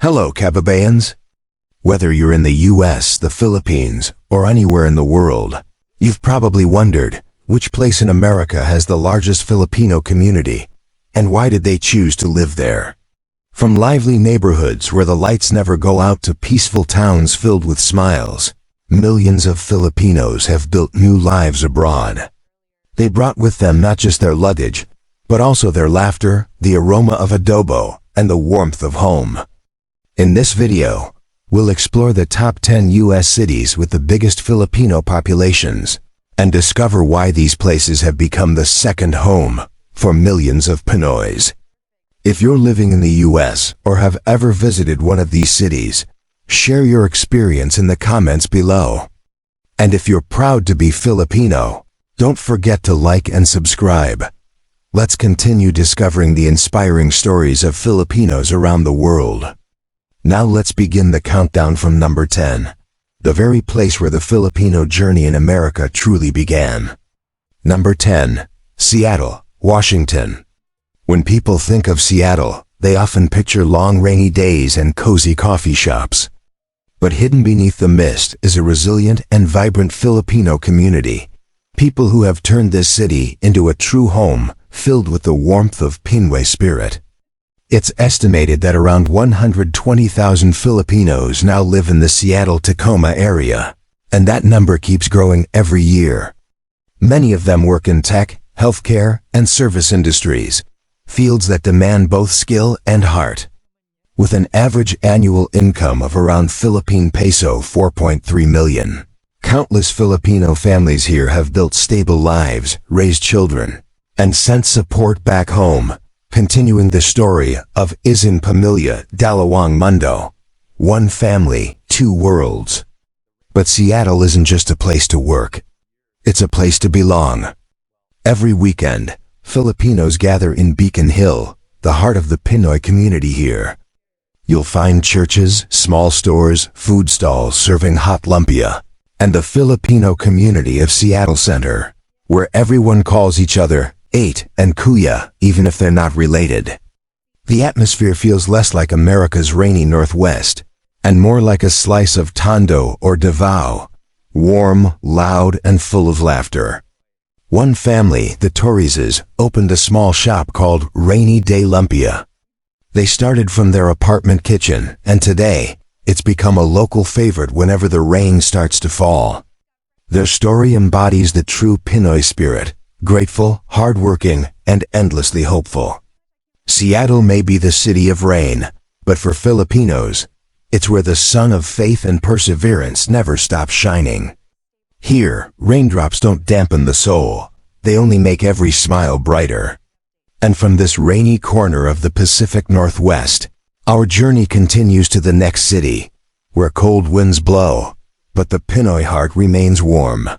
Hello, Kababayans. Whether you're in the US, the Philippines, or anywhere in the world, you've probably wondered which place in America has the largest Filipino community, and why did they choose to live there? From lively neighborhoods where the lights never go out to peaceful towns filled with smiles, millions of Filipinos have built new lives abroad. They brought with them not just their luggage, but also their laughter, the aroma of adobo, and the warmth of home. In this video, we'll explore the top 10 U.S. cities with the biggest Filipino populations and discover why these places have become the second home for millions of Pinoys. If you're living in the U.S. or have ever visited one of these cities, share your experience in the comments below. And if you're proud to be Filipino, don't forget to like and subscribe. Let's continue discovering the inspiring stories of Filipinos around the world. Now let's begin the countdown from number 10, the very place where the Filipino journey in America truly began. Number 10, Seattle, Washington. When people think of Seattle, they often picture long rainy days and cozy coffee shops. But hidden beneath the mist is a resilient and vibrant Filipino community, people who have turned this city into a true home filled with the warmth of Pinoy spirit. It's estimated that around 120,000 Filipinos now live in the Seattle-Tacoma area, and that number keeps growing every year. Many of them work in tech, healthcare, and service industries, fields that demand both skill and heart. With an average annual income of around Philippine peso 4.3 million, countless Filipino families here have built stable lives, raised children, and sent support back home, continuing the story of Isang Pamilya, Dalawang Mundo, one family, two worlds. But Seattle isn't just a place to work. It's a place to belong. Every weekend, Filipinos gather in Beacon Hill, the heart of the Pinoy community here. You'll find churches, small stores, food stalls serving hot lumpia, and the Filipino community of Seattle Center, where everyone calls each other Ate and Kuya, even if they're not related. The atmosphere feels less like America's rainy Northwest, and more like a slice of Tondo or Davao, warm, loud, and full of laughter. One family, the Torreses, opened a small shop called Rainy Day Lumpia. They started from their apartment kitchen, and today, it's become a local favorite whenever the rain starts to fall. Their story embodies the true Pinoy spirit, grateful, hardworking, and endlessly hopeful. Seattle may be the city of rain, but for Filipinos, it's where the sun of faith and perseverance never stops shining. Here, raindrops don't dampen the soul, they only make every smile brighter. And from this rainy corner of the Pacific Northwest, our journey continues to the next city, where cold winds blow, but the Pinoy heart remains warm.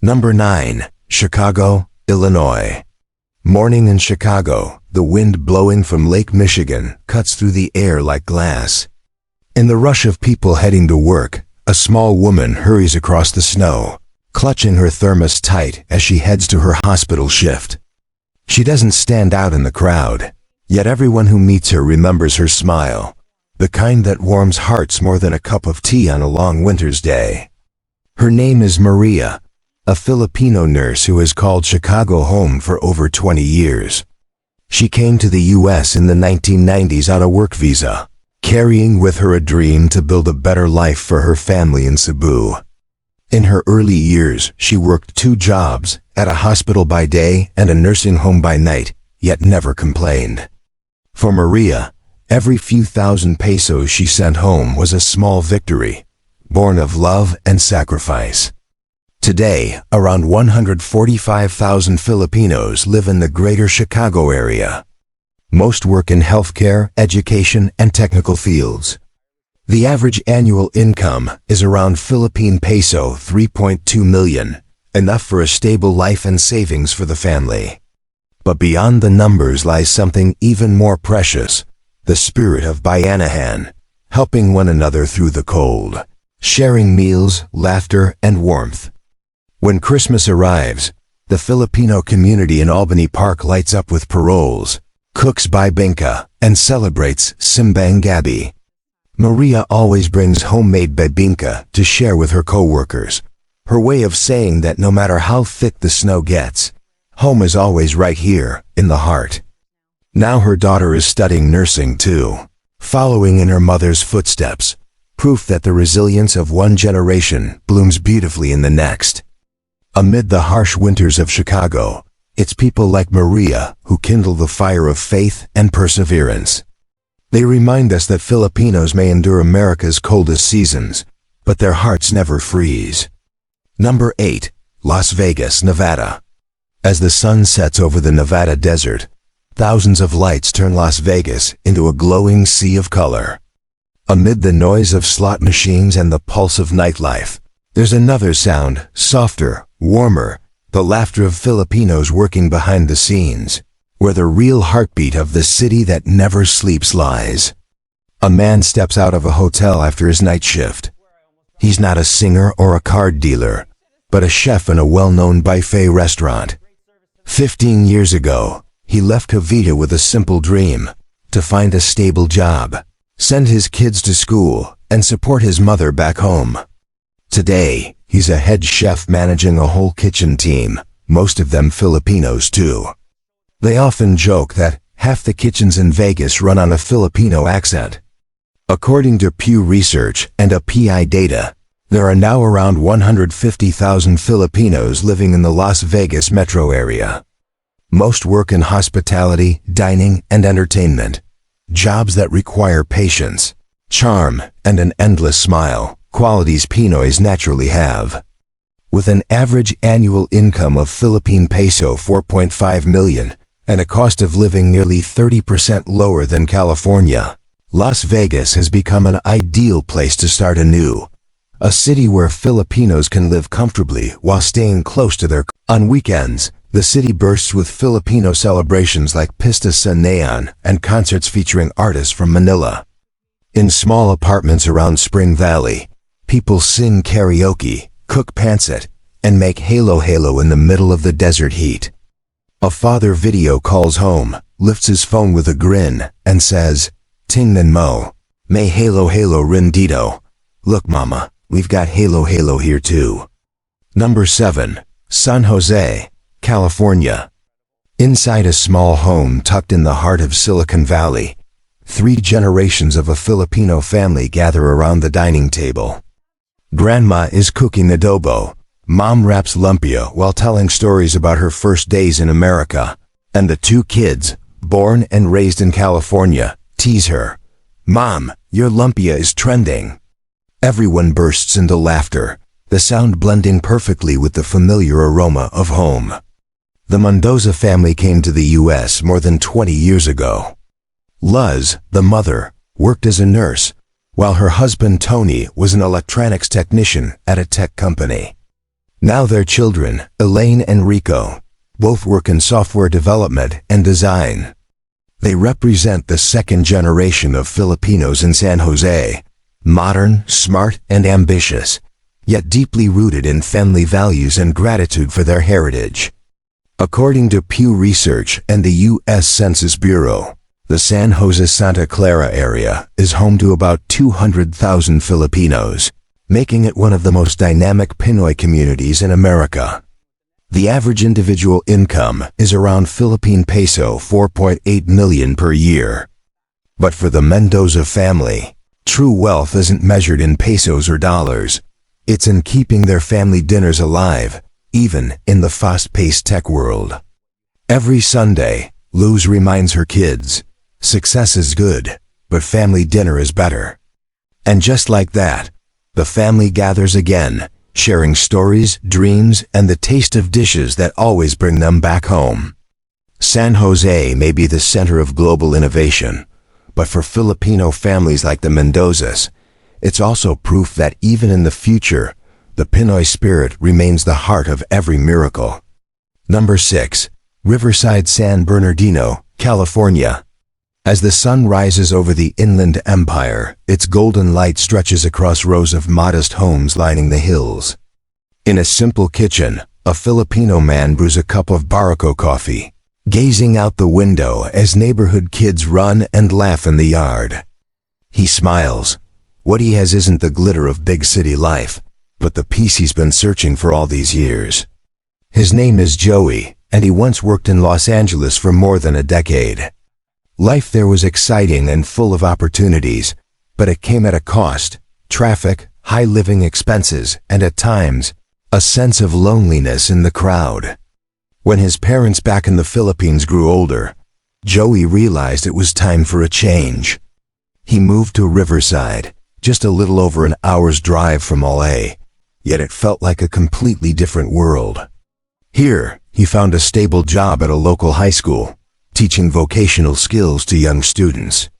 Number 9, Chicago, Illinois. Morning in Chicago, the wind blowing from Lake Michigan cuts through the air like glass. In the rush of people heading to work, a small woman hurries across the snow, clutching her thermos tight as she heads to her hospital shift. She doesn't stand out in the crowd, yet everyone who meets her remembers her smile, the kind that warms hearts more than a cup of tea on a long winter's day. Her name is Maria, a Filipino nurse who has called Chicago home for over 20 years. She came to the U.S. in the 1990s on a work visa, carrying with her a dream to build a better life for her family in Cebu. In her early years, she worked 2 jobs, at a hospital by day and a nursing home by night, yet never complained. For Maria, every few thousand pesos she sent home was a small victory, born of love and sacrifice. Today, around 145,000 Filipinos live in the greater Chicago area. Most work in healthcare, education, and technical fields. The average annual income is around Philippine peso 3.2 million, enough for a stable life and savings for the family. But beyond the numbers lies something even more precious, the spirit of bayanahan, helping one another through the cold, sharing meals, laughter, and warmth. When Christmas arrives, the Filipino community in Albany Park lights up with paroles, cooks bibingka, and celebrates Simbang Gabi. Maria always brings homemade bebinca to share with her co-workers, her way of saying that no matter how thick the snow gets, home is always right here, in the heart. Now her daughter is studying nursing too, following in her mother's footsteps, proof that the resilience of one generation blooms beautifully in the next. Amid the harsh winters of Chicago, it's people like Maria who kindle the fire of faith and perseverance. They remind us that Filipinos may endure America's coldest seasons, but their hearts never freeze. Number 8. Las Vegas, Nevada. As the sun sets over the Nevada desert, thousands of lights turn Las Vegas into a glowing sea of color. Amid the noise of slot machines and the pulse of nightlife, there's another sound, softer, warmer, the laughter of Filipinos working behind the scenes, where the real heartbeat of the city that never sleeps lies. A man steps out of a hotel after his night shift. He's not a singer or a card dealer, but a chef in a well-known buffet restaurant. 15 years ago, he left Cavite with a simple dream, to find a stable job, send his kids to school, and support his mother back home. Today, he's a head chef managing a whole kitchen team, most of them Filipinos too. They often joke that half the kitchens in Vegas run on a Filipino accent. According to Pew Research and API data, there are now around 150,000 Filipinos living in the Las Vegas metro area. Most work in hospitality, dining, and entertainment, jobs that require patience, charm, and an endless smile, qualities Pinoys naturally have. With an average annual income of Philippine peso 4.5 million and a cost of living nearly 30% lower than California, Las Vegas has become an ideal place to start anew. A city where Filipinos can live comfortably while staying close to their... On weekends, the city bursts with Filipino celebrations like Pista sa Neon and concerts featuring artists from Manila. In small apartments around Spring Valley, people sing karaoke, cook pancit, and make halo-halo in the middle of the desert heat. A father video calls home, lifts his phone with a grin, and says, "Tingnan mo, may halo-halo rin dito. Look mama, we've got halo-halo here too." Number 7. San Jose, California. Inside a small home tucked in the heart of Silicon Valley, 3 generations of a Filipino family gather around the dining table. Grandma is cooking adobo, mom wraps lumpia while telling stories about her first days in America, and the 2 kids, born and raised in California, tease her. "Mom, your lumpia is trending." Everyone bursts into laughter, the sound blending perfectly with the familiar aroma of home. The Mendoza family came to the U.S. more than 20 years ago. Luz, the mother, worked as a nurse, while her husband Tony was an electronics technician at a tech company. Now their children, Elaine and Rico, both work in software development and design. They represent the second generation of Filipinos in San Jose, modern, smart, and ambitious, yet deeply rooted in family values and gratitude for their heritage. According to Pew Research and the U.S. Census Bureau, the San Jose Santa Clara area is home to about 200,000 Filipinos, making it one of the most dynamic Pinoy communities in America. The average individual income is around Philippine peso 4.8 million per year. But for the Mendoza family, true wealth isn't measured in pesos or dollars. It's in keeping their family dinners alive, even in the fast-paced tech world. Every Sunday, Luz reminds her kids, success is good, but family dinner is better. And just like that, the family gathers again, sharing stories, dreams, and the taste of dishes that always bring them back home. San Jose may be the center of global innovation, but for Filipino families like the Mendozas, it's also proof that even in the future, the Pinoy spirit remains the heart of every miracle. Number 6. Riverside, San Bernardino, California. As the sun rises over the Inland Empire, its golden light stretches across rows of modest homes lining the hills. In a simple kitchen, a Filipino man brews a cup of Barako coffee, gazing out the window as neighborhood kids run and laugh in the yard. He smiles, What he has isn't the glitter of big city life, but the peace he's been searching for all these years. His name is Joey, and he once worked in Los Angeles for more than a decade. Life there was exciting and full of opportunities, but it came at a cost: traffic, high living expenses, and at times, a sense of loneliness in the crowd. When his parents back in the Philippines grew older, Joey realized it was time for a change. He moved to Riverside, just a little over an hour's drive from LA, yet it felt like a completely different world. Here, he found a stable job at a local high school, teaching vocational skills to young students.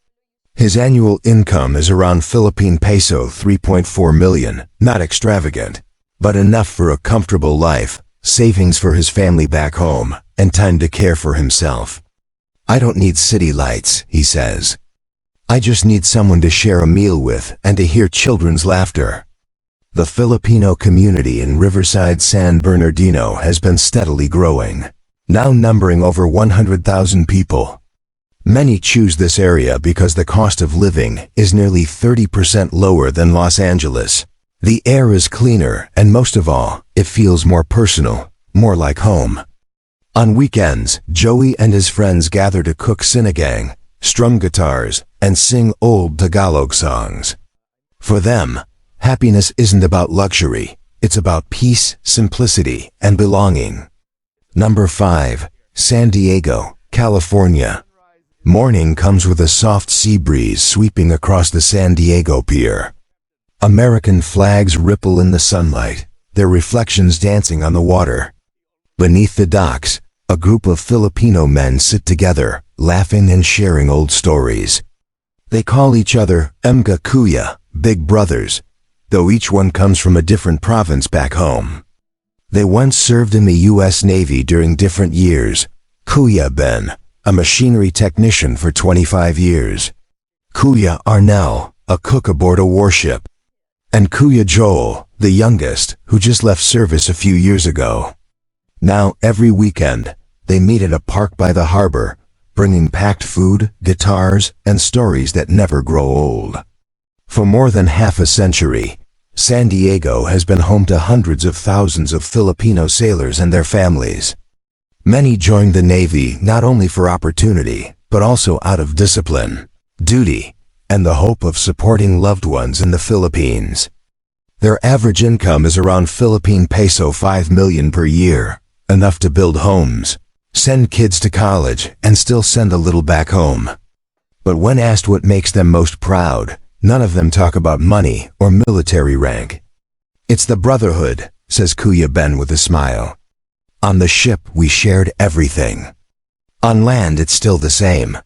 His annual income is around Philippine peso 3.4 million, not extravagant, but enough for a comfortable life, savings for his family back home, and time to care for himself. "I don't need city lights," he says. "I just need someone to share a meal with and to hear children's laughter." The Filipino community in Riverside, San Bernardino has been steadily growing, now numbering over 100,000 people. Many choose this area because the cost of living is nearly 30% lower than Los Angeles. The air is cleaner, and most of all, it feels more personal, more like home. On weekends, Joey and his friends gather to cook sinigang, strum guitars, and sing old Tagalog songs. For them, happiness isn't about luxury, it's about peace, simplicity, and belonging. Number 5. San Diego, California. Morning comes with a soft sea breeze sweeping across the San Diego Pier. American flags ripple in the sunlight, their reflections dancing on the water. Beneath the docks, a group of Filipino men sit together, laughing and sharing old stories. They call each other Mga Kuya, big brothers, though each one comes from a different province back home. They once served in the U.S. Navy during different years. Kuya Ben, a machinery technician for 25 years. Kuya Arnel, a cook aboard a warship. And Kuya Joel, the youngest, who just left service a few years ago. Now, every weekend, they meet at a park by the harbor, bringing packed food, guitars, and stories that never grow old. For more than half a century, San Diego has been home to hundreds of thousands of Filipino sailors and their families. Many joined the Navy not only for opportunity, but also out of discipline, duty, and the hope of supporting loved ones in the Philippines. Their average income is around Philippine peso 5 million per year, enough to build homes, send kids to college, and still send a little back home. But when asked what makes them most proud, none of them talk about money or military rank. "It's the brotherhood," says Kuya Ben with a smile. "On the ship, we shared everything. On land, it's still the same."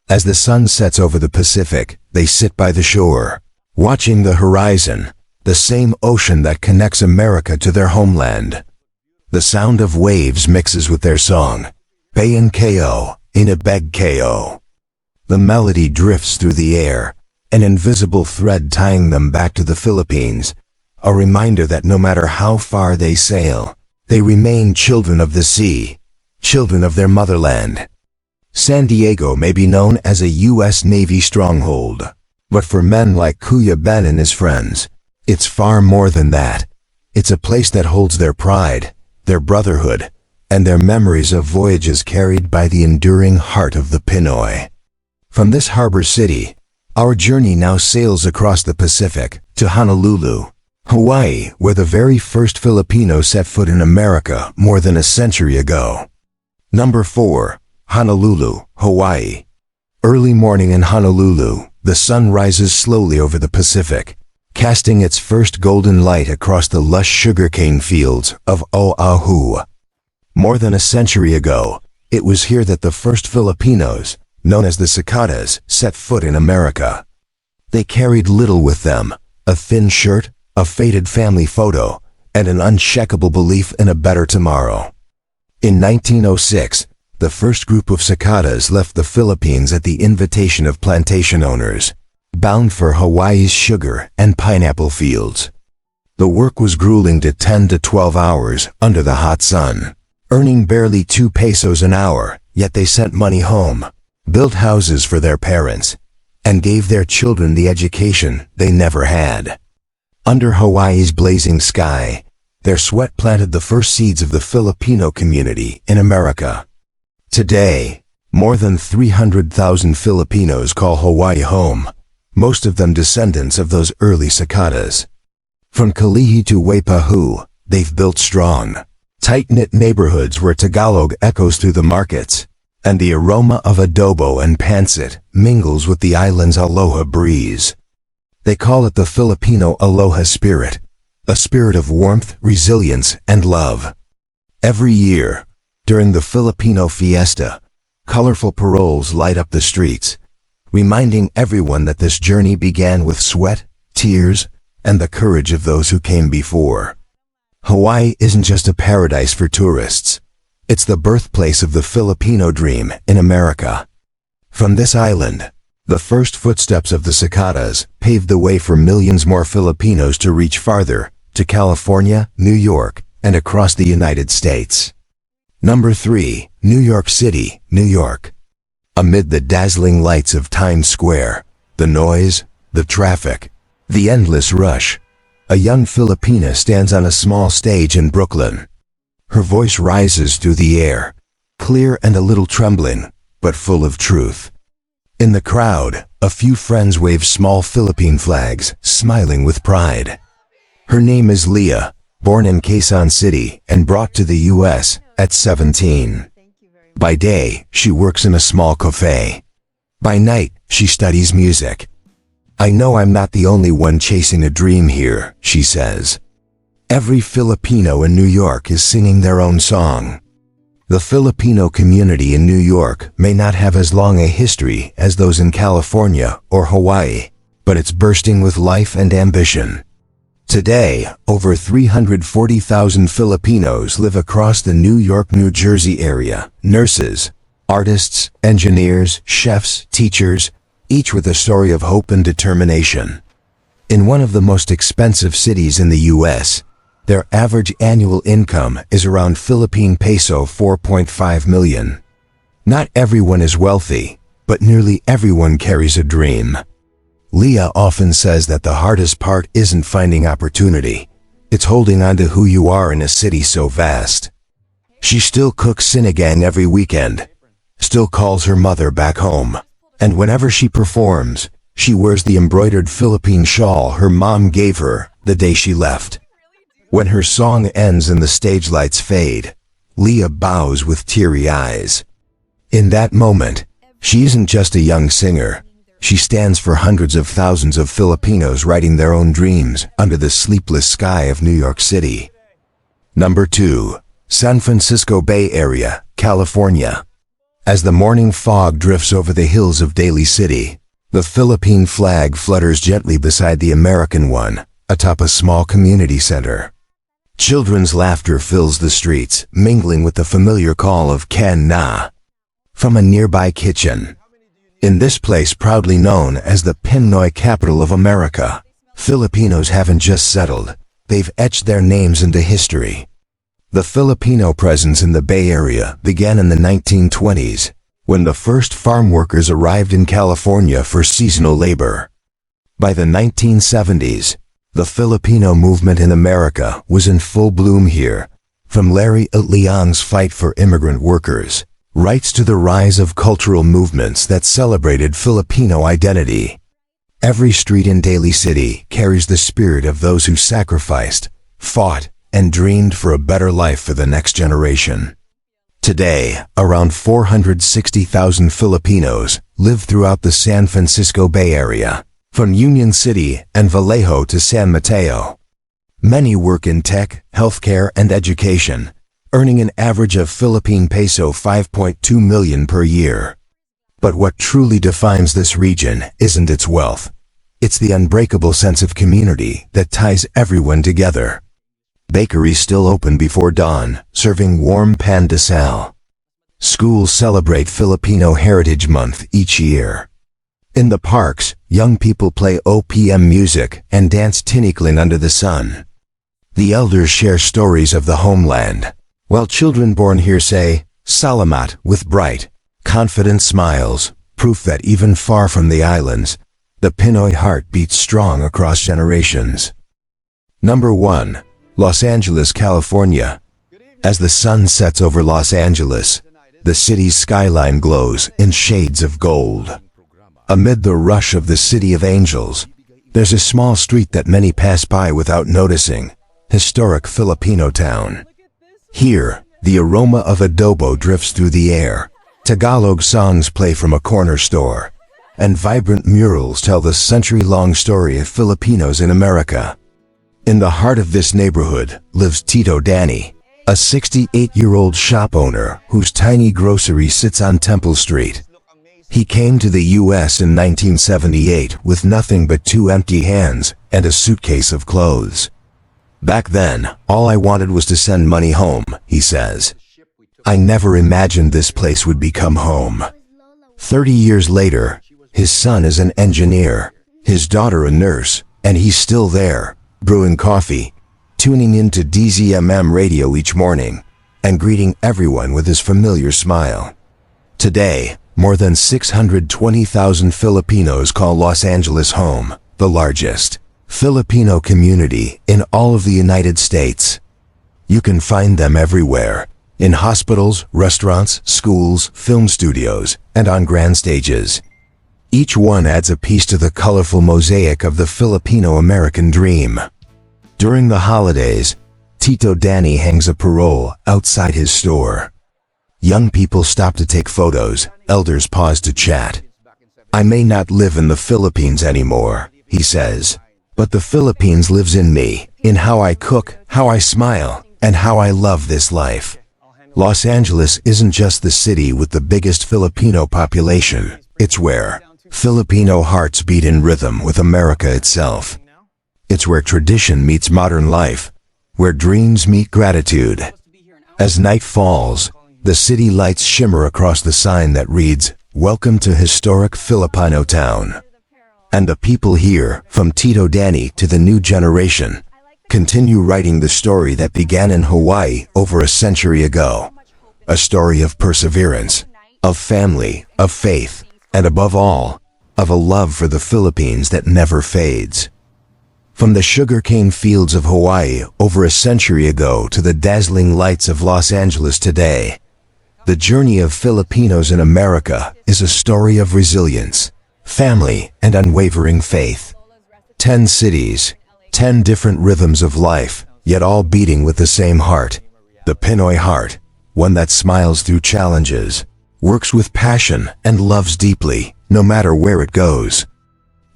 As the sun sets over the Pacific, they sit by the shore, watching the horizon, the same ocean that connects America to their homeland. The sound of waves mixes with their song, Bayan Ko, Inabeg Ko. The melody drifts through the air, an invisible thread tying them back to the Philippines, a reminder that no matter how far they sail, they remain children of the sea, children of their motherland. San Diego may be known as a U.S. Navy stronghold, but for men like Kuya Ben and his friends, it's far more than that. It's a place that holds their pride, their brotherhood, and their memories of voyages carried by the enduring heart of the Pinoy. From this harbor city, our journey now sails across the Pacific to Honolulu, Hawaii, where the very first Filipino set foot in America more than a century ago. Number 4. Honolulu, Hawaii. Early morning in Honolulu, the sun rises slowly over the Pacific, casting its first golden light across the lush sugarcane fields of Oahu. More than a century ago, it was here that the first Filipinos, known as the Cicadas, set foot in America. They carried little with them: a thin shirt, a faded family photo, and an unshakable belief in a better tomorrow. In 1906, the first group of Cicadas left the Philippines at the invitation of plantation owners, bound for Hawaii's sugar and pineapple fields. The work was grueling to 10 to 12 hours under the hot sun, earning barely 2 pesos an hour, yet they sent money home, built houses for their parents, and gave their children the education they never had. Under Hawaii's blazing sky, their sweat planted the first seeds of the Filipino community in America. Today, more than 300,000 Filipinos call Hawaii home, most of them descendants of those early cicadas. From Kalihi to Waipahu, they've built strong, tight-knit neighborhoods where Tagalog echoes through the markets, and the aroma of adobo and pancit mingles with the island's aloha breeze. They call it the Filipino aloha spirit, a spirit of warmth, resilience, and love. Every year, during the Filipino fiesta, colorful paroles light up the streets, reminding everyone that this journey began with sweat, tears, and the courage of those who came before. Hawaii isn't just a paradise for tourists. It's the birthplace of the Filipino dream in America. From this island, the first footsteps of the cicadas paved the way for millions more Filipinos to reach farther, to California, New York, and across the United States. Number 3, New York City, New York. Amid the dazzling lights of Times Square, the noise, the traffic, the endless rush, a young Filipina stands on a small stage in Brooklyn. Her voice rises through the air, clear and a little trembling, but full of truth. In the crowd, a few friends wave small Philippine flags, smiling with pride. Her name is Leah, born in Quezon City and brought to the U.S. at 17. By day, she works in a small cafe. By night, she studies music. "I know I'm not the only one chasing a dream here," she says. Every Filipino in New York is singing their own song. The Filipino community in New York may not have as long a history as those in California or Hawaii, but it's bursting with life and ambition. Today, over 340,000 Filipinos live across the New York-New Jersey area. Nurses, artists, engineers, chefs, teachers, each with a story of hope and determination. In one of the most expensive cities in the U.S., their average annual income is around Philippine peso 4.5 million. Not everyone is wealthy, but nearly everyone carries a dream. Leah often says that the hardest part isn't finding opportunity. It's holding on to who you are in a city so vast. She still cooks sinigang every weekend, still calls her mother back home, and whenever she performs, she wears the embroidered Philippine shawl her mom gave her the day she left. When her song ends and the stage lights fade, Leah bows with teary eyes. In that moment, she isn't just a young singer. She stands for hundreds of thousands of Filipinos writing their own dreams under the sleepless sky of New York City. Number 2, San Francisco Bay Area, California. As the morning fog drifts over the hills of Daly City, the Philippine flag flutters gently beside the American one, atop a small community center. Children's laughter fills the streets, mingling with the familiar call of "Can na" from a nearby kitchen. In this place proudly known as the Pinoy capital of America, Filipinos haven't just settled, they've etched their names into history. The Filipino presence in the Bay Area began in the 1920s, when the first farm workers arrived in California for seasonal labor. By the 1970s, the Filipino movement in America was in full bloom here, from Larry Leong's fight for immigrant workers, rights to the rise of cultural movements that celebrated Filipino identity. Every street in Daly City carries the spirit of those who sacrificed, fought, and dreamed for a better life for the next generation. Today, around 460,000 Filipinos live throughout the San Francisco Bay Area, from Union City and Vallejo to San Mateo. Many work in tech, healthcare, and education, earning an average of Philippine peso 5.2 million per year. But what truly defines this region isn't its wealth. It's the unbreakable sense of community that ties everyone together. Bakeries still open before dawn, serving warm pan de sal. Schools celebrate Filipino Heritage Month each year. In the parks, young people play OPM music and dance tinikling under the sun. The elders share stories of the homeland, while children born here say, "Salamat," with bright, confident smiles, proof that even far from the islands, The Pinoy heart beats strong across generations. Number 1. Los Angeles, California. As the sun sets over Los Angeles, the city's skyline glows in shades of gold. Amid the rush of the City of Angels, there's a small street that many pass by without noticing, historic Filipino town. Here, the aroma of adobo drifts through the air, Tagalog songs play from a corner store, and vibrant murals tell the century-long story of Filipinos in America. In the heart of this neighborhood lives Tito Danny, a 68-year-old shop owner whose tiny grocery sits on Temple Street. He came to the U.S. in 1978 with nothing but 2 empty hands and a suitcase of clothes. Back then, all I wanted was to send money home, he says. I never imagined this place would become home. 30 years later, his son is an engineer, his daughter a nurse, and he's still there, brewing coffee, tuning into DZMM radio each morning, and greeting everyone with his familiar smile. Today, more than 620,000 Filipinos call Los Angeles home, the largest Filipino community in all of the United States. You can find them everywhere, in hospitals, restaurants, schools, film studios, and on grand stages. Each one adds a piece to the colorful mosaic of the Filipino-American dream. During the holidays, Tito Danny hangs a parole outside his store. Young people stop to take photos, elders pause to chat. I may not live in the Philippines anymore, he says, but the Philippines lives in me, in how I cook, how I smile, and how I love this life. Los Angeles isn't just the city with the biggest Filipino population, it's where Filipino hearts beat in rhythm with America itself. It's where tradition meets modern life, where dreams meet gratitude. As night falls, the city lights shimmer across the sign that reads, "Welcome to historic Filipino town." And the people here, from Tito Danny to the new generation, continue writing the story that began in Hawaii over a century ago. A story of perseverance, of family, of faith, and above all, of a love for the Philippines that never fades. From the sugarcane fields of Hawaii over a century ago to the dazzling lights of Los Angeles today, the journey of Filipinos in America is a story of resilience, family, and unwavering faith. 10 cities, 10 different rhythms of life, yet all beating with the same heart, the Pinoy heart, one that smiles through challenges, works with passion, and loves deeply, no matter where it goes.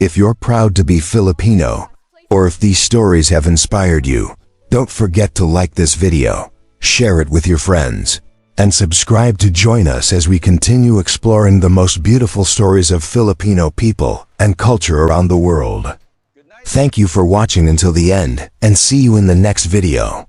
If you're proud to be Filipino, or if these stories have inspired you, don't forget to like this video, share it with your friends, and subscribe to join us as we continue exploring the most beautiful stories of Filipino people and culture around the world. Thank you for watching until the end, and see you in the next video.